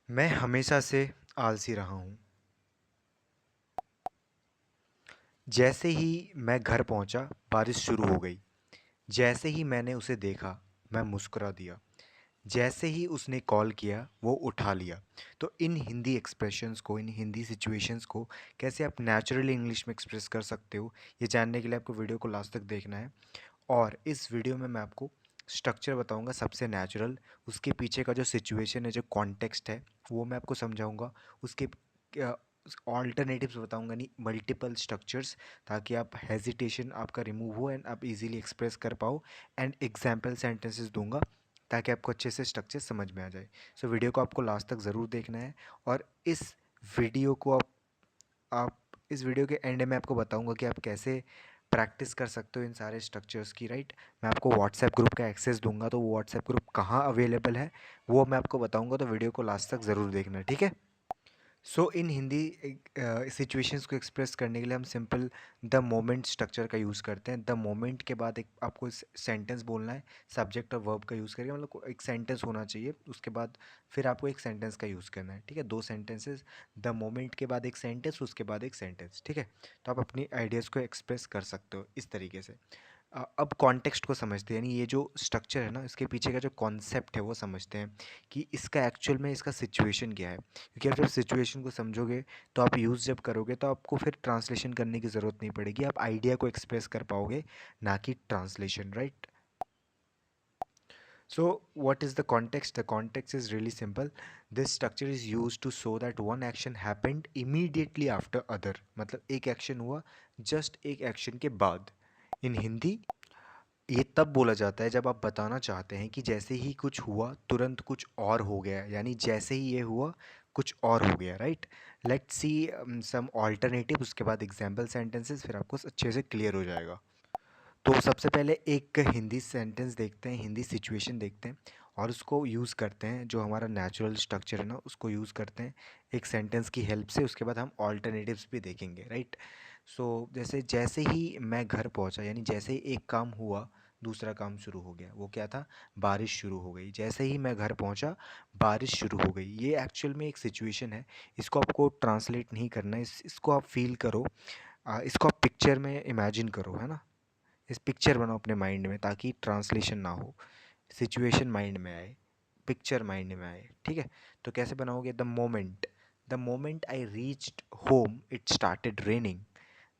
मैं हमेशा से आलसी रहा हूँ। जैसे ही मैं घर पहुँचा, बारिश शुरू हो गई। जैसे ही मैंने उसे देखा, मैं मुस्कुरा दिया। जैसे ही उसने कॉल किया, वो उठा लिया। तो इन हिंदी एक्सप्रेशंस को, इन हिंदी सिचुएशंस को कैसे आप नेचुरली इंग्लिश में एक्सप्रेस कर सकते हो, ये जानने के लिए आपको वीडियो को लास्ट तक देखना है। और इस वीडियो में मैं आपको स्ट्रक्चर बताऊंगा सबसे नेचुरल, उसके पीछे का जो सिचुएशन है, जो कॉन्टेक्स्ट है, वो मैं आपको समझाऊंगा। उसके ऑल्टरनेटिव्स बताऊंगा, नहीं मल्टीपल स्ट्रक्चर्स, ताकि आप हेजिटेशन आपका रिमूव हो एंड आप इजीली एक्सप्रेस कर पाओ। एंड एग्जाम्पल सेंटेंसेस दूंगा ताकि आपको अच्छे से स्ट्रक्चर समझ में आ जाए। सो वीडियो को आपको लास्ट तक ज़रूर देखना है। और इस वीडियो को आप इस वीडियो के एंड में आपको बताऊंगा कि आप कैसे प्रैक्टिस कर सकते हो इन सारे स्ट्रक्चर्स की, राइट। मैं आपको व्हाट्सएप ग्रुप का एक्सेस दूंगा, तो वो व्हाट्सएप ग्रुप कहाँ अवेलेबल है वो मैं आपको बताऊंगा, तो वीडियो को लास्ट तक ज़रूर देखना, ठीक है। सो इन हिंदी सिचुएशंस को एक्सप्रेस करने के लिए हम सिंपल द मोमेंट स्ट्रक्चर का यूज़ करते हैं। द मोमेंट के बाद एक आपको सेंटेंस बोलना है, सब्जेक्ट और वर्ब का यूज़ करके, मतलब एक सेंटेंस होना चाहिए। उसके बाद फिर आपको एक सेंटेंस का यूज़ करना है, ठीक है। दो सेंटेंसेस, द मोमेंट के बाद एक सेंटेंस, उसके बाद एक सेंटेंस, ठीक है। तो आप अपनी आइडियाज़ को एक्सप्रेस कर सकते हो इस तरीके से। अब कॉन्टेक्स्ट को समझते हैं, यानी ये जो स्ट्रक्चर है ना, इसके पीछे का जो कॉन्सेप्ट है वो समझते हैं कि इसका एक्चुअल में इसका सिचुएशन क्या है। क्योंकि आप जब सिचुएशन को समझोगे तो आप यूज़ जब करोगे तो आपको फिर ट्रांसलेशन करने की ज़रूरत नहीं पड़ेगी, आप आइडिया को एक्सप्रेस कर पाओगे, ना कि translation, right. So what is the context? The context is really simple. This structure is used to show that one action happened immediately after other. मतलब एक एक्शन हुआ जस्ट एक एक्शन के बाद। इन हिंदी ये तब बोला जाता है जब आप बताना चाहते हैं कि जैसे ही कुछ हुआ तुरंत कुछ और हो गया, यानी जैसे ही ये हुआ कुछ और हो गया, right. Let's see some alternative, उसके बाद एग्जाम्पल सेंटेंसेस, फिर आपको अच्छे से क्लियर हो जाएगा। तो सबसे पहले एक हिंदी सेंटेंस देखते हैं, हिंदी सिचुएशन देखते हैं और उसको यूज़ करते हैं, जो हमारा नेचुरल स्ट्रक्चर है ना उसको यूज़ करते हैं एक सेंटेंस की हेल्प से। उसके बाद हम ऑल्टरनेटिव्स भी देखेंगे, राइट। सो जैसे जैसे ही मैं घर पहुंचा, यानी जैसे ही एक काम हुआ दूसरा काम शुरू हो गया। वो क्या था? बारिश शुरू हो गई। जैसे ही मैं घर पहुंचा बारिश शुरू हो गई। ये एक्चुअल में एक सिचुएशन है, इसको आपको ट्रांसलेट नहीं करना है, इसको आप फील करो, इसको आप पिक्चर में इमेजिन करो, है ना। इस पिक्चर बनाओ अपने माइंड में ताकि ट्रांसलेशन ना हो, सिचुएशन माइंड में आए, पिक्चर माइंड में आए, ठीक है। तो कैसे बनाओगे? The moment I reached home it started raining.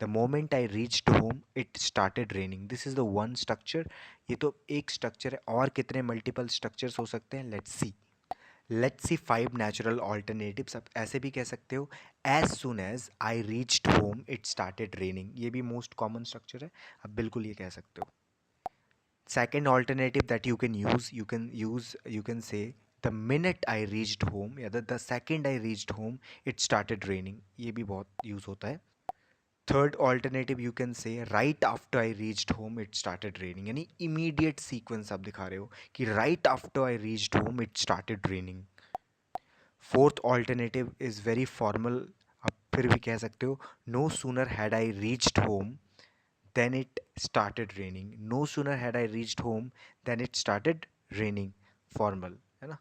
The moment I reached home it started raining, this is the one structure. ये तो एक स्ट्रक्चर है, और कितने मल्टीपल स्ट्रक्चर्स हो सकते हैं, लेट्स सी 5 नेचुरल ऑल्टरनेटिव्स। आप ऐसे भी कह सकते हो, as soon as I reached home it started raining, ये भी मोस्ट कॉमन स्ट्रक्चर है, आप बिल्कुल ये कह सकते हो। Second alternative that you can say the minute I reached home, या the second I reached home it started raining, ये भी बहुत यूज़ होता है। Third alternative you can say right after I reached home it started raining, यानी immediate sequence आप दिखा रहे हो कि right after I reached home it started raining. Fourth alternative is very formal, आप फिर भी कह सकते हो, no sooner had I reached home then it started raining. No sooner had I reached home than it started raining. Formal है ना।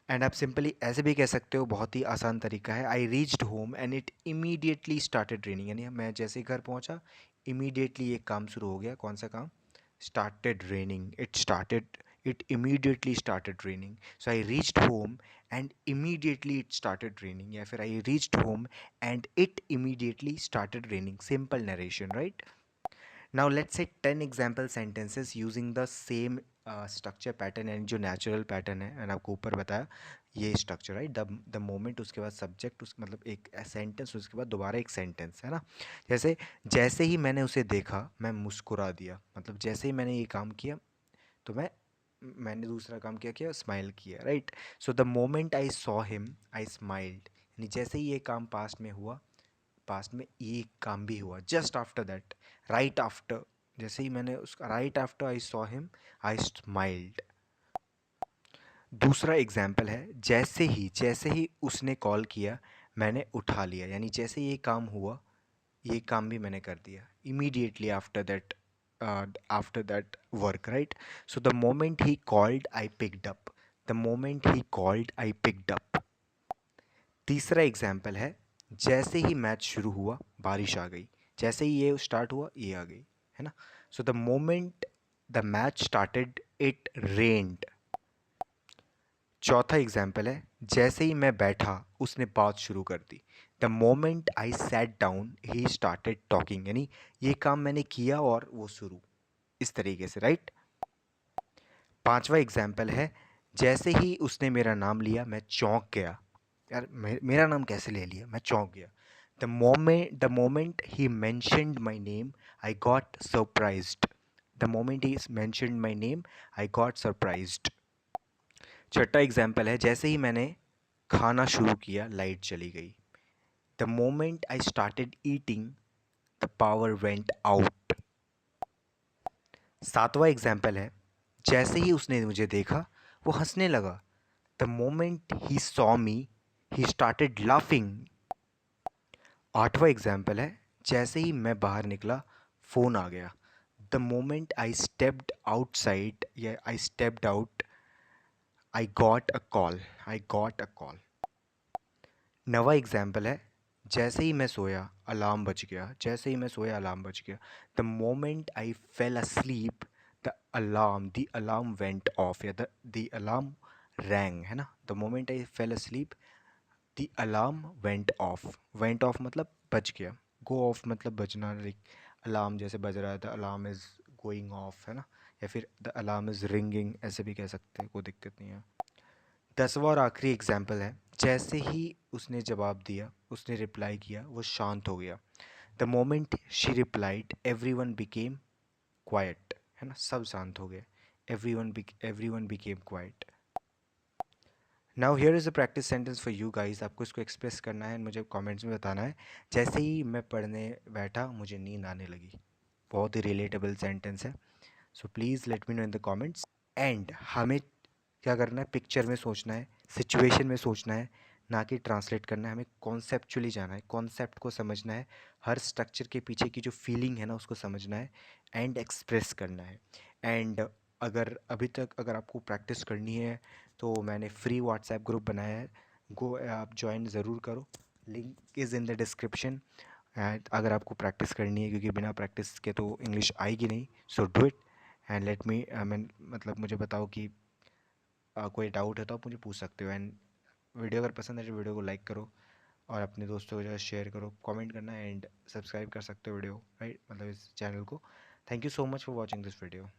And आप simply ऐसे भी कह सकते हो, बहुत ही आसान तरीका है, आई reached home and it immediately started raining, यानी मैं जैसे ही घर पहुंचा इमीडिएटली एक काम शुरू हो गया। कौन सा काम? Started raining, it immediately started raining. So I reached home and immediately it started raining, या फिर आई reached home and it immediately started raining. Simple narration, right. Now let's say 10 example sentences using the same structure pattern, यानी जो natural pattern है, मैंने आपको ऊपर बताया ये स्ट्रक्चर, राइट। द मोमेंट, उसके बाद सब्जेक्ट, उस मतलब एक सेंटेंस, उसके बाद दोबारा एक सेंटेंस, है ना। जैसे जैसे ही मैंने उसे देखा मैं मुस्कुरा दिया, मतलब जैसे ही मैंने ये काम किया तो मैंने दूसरा काम किया स्माइल किया, right. So the moment I saw him I smiled, यानी जैसे ही ये काम पास्ट में हुआ, पास्ट में ये काम भी हुआ। Just after that, right after, जैसे ही मैंने उसका right after I saw him I smiled. दूसरा एग्जाम्पल है, जैसे ही उसने कॉल किया मैंने उठा लिया, यानी जैसे ये काम हुआ ये काम भी मैंने कर दिया, immediately after that work, right. So the moment he called I picked up, the moment he called I picked up. तीसरा एग्जाम्पल है, जैसे ही मैच शुरू हुआ बारिश आ गई। जैसे ही ये स्टार्ट हुआ ये आ गई, है ना। So the moment the match started it रेन्ड। चौथा एग्जाम्पल है, जैसे ही मैं बैठा उसने बात शुरू कर दी। The moment I sat down he started talking, यानी ये काम मैंने किया और वो शुरू, इस तरीके से, राइट। पांचवा एग्जाम्पल है, जैसे ही उसने मेरा नाम लिया मैं चौंक गया। यार मेरा नाम कैसे ले लिया, मैं चौंक गया। The moment he mentioned my name I got surprised. The moment he mentioned my name I got surprised. छठा एग्जाम्पल है, जैसे ही मैंने खाना शुरू किया लाइट चली गई। The moment I started eating the power went out. सातवां एग्जाम्पल है, जैसे ही उसने मुझे देखा वो हंसने लगा। The moment he saw me he started laughing. आठवां एग्जाम्पल है, जैसे ही मैं बाहर निकला फ़ोन आ गया। The moment I stepped outside या I stepped out I got a call. I got a call. नवा एग्जाम्पल है, जैसे ही मैं सोया अलार्म बज गया। जैसे ही मैं सोया अलार्म बज गया। The moment I fail asleep the alarm went of, या द अलार्म रैंग, है ना। The moment I fail asleep the alarm went of मतलब बज गया। गो ऑफ मतलब बजना, लाइक अलार्म जैसे बज रहा है, the alarm is going of, है ना। या फिर द अलार्म इज़ रिंगिंग, ऐसे भी कह सकते हैं, कोई दिक्कत नहीं है। 10वां और आखिरी एग्जाम्पल है, जैसे ही उसने जवाब दिया, उसने रिप्लाई किया, वो शांत हो गया। The moment she replied every one became quite, है ना, सब शांत हो गए। Every one became quite. Now here is a practice sentence for you guys. आपको इसको एक्सप्रेस करना है, मुझे कमेंट्स में बताना है। जैसे ही मैं पढ़ने बैठा मुझे नींद आने लगी। बहुत ही रिलेटेबल सेंटेंस है। So please let me know in the comments. And हमें क्या करना है, पिक्चर में सोचना है, सिचुएशन में सोचना है, ना कि ट्रांसलेट करना है। हमें कॉन्सेप्चुअली जाना है, कॉन्सेप्ट को समझना है, हर स्ट्रक्चर के पीछे की जो फीलिंग है ना उसको समझना है एंड एक्सप्रेस करना है। एंड अगर आपको प्रैक्टिस करनी है तो मैंने फ्री व्हाट्सएप ग्रुप बनाया है, आप ज्वाइन ज़रूर करो। Link is in the description. अगर आपको प्रैक्टिस करनी है, क्योंकि बिना प्रैक्टिस के तो इंग्लिश आएगी नहीं। So do it and let me मतलब मुझे बताओ कि कोई डाउट है तो आप मुझे पूछ सकते हो। एंड वीडियो अगर पसंद है तो वीडियो को लाइक करो और अपने दोस्तों के साथ शेयर करो, कमेंट करना एंड सब्सक्राइब कर सकते हो वीडियो, राइट, मतलब इस चैनल को। Thank you so much for watching this video.